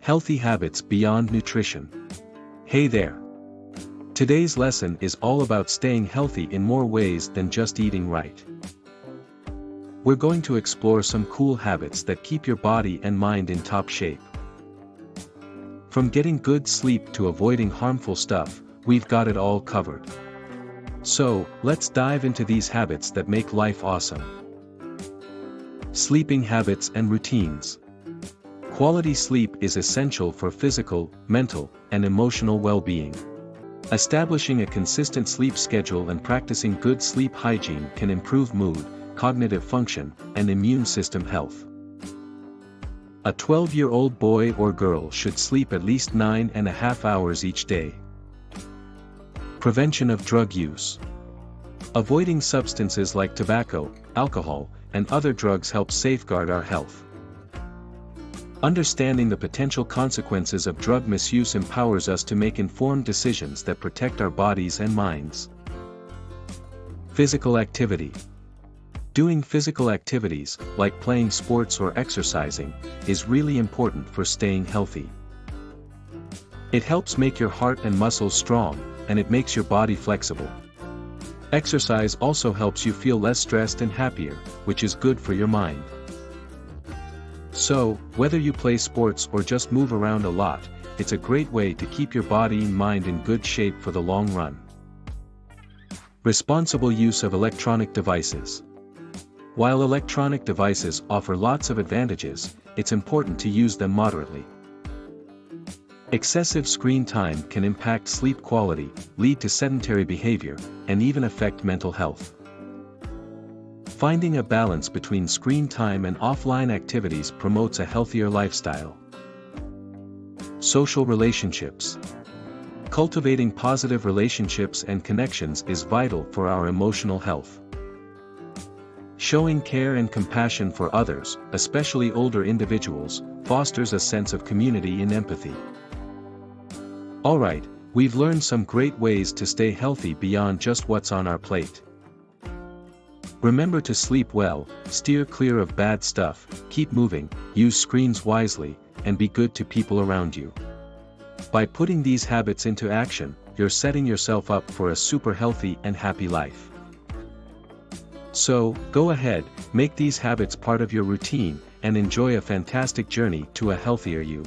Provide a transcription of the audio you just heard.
Healthy habits beyond nutrition. Hey there. Today's lesson is all about staying healthy in more ways than just eating right. We're going to explore some cool habits that keep your body and mind in top shape. From getting good sleep to avoiding harmful stuff, we've got it all covered. So, let's dive into these habits that make life awesome. Sleeping habits and routines. Quality sleep is essential for physical, mental, and emotional well-being. Establishing a consistent sleep schedule and practicing good sleep hygiene can improve mood, cognitive function, and immune system health. A 12-year-old boy or girl should sleep at least 9.5 hours each day. Prevention of drug use. Avoiding substances like tobacco, alcohol, and other drugs helps safeguard our health. Understanding the potential consequences of drug misuse empowers us to make informed decisions that protect our bodies and minds. Physical activity. Doing physical activities, like playing sports or exercising, is really important for staying healthy. It helps make your heart and muscles strong, and it makes your body flexible. Exercise also helps you feel less stressed and happier, which is good for your mind. So, whether you play sports or just move around a lot, it's a great way to keep your body and mind in good shape for the long run. Responsible use of electronic devices. While electronic devices offer lots of advantages, it's important to use them moderately. Excessive screen time can impact sleep quality, lead to sedentary behavior, and even affect mental health. Finding a balance between screen time and offline activities promotes a healthier lifestyle. Social relationships. Cultivating positive relationships and connections is vital for our emotional health. Showing care and compassion for others, especially older individuals, fosters a sense of community and empathy. Alright, we've learned some great ways to stay healthy beyond just what's on our plate. Remember to sleep well, steer clear of bad stuff, keep moving, use screens wisely, and be good to people around you. By putting these habits into action, you're setting yourself up for a super healthy and happy life. So, go ahead, make these habits part of your routine, and enjoy a fantastic journey to a healthier you.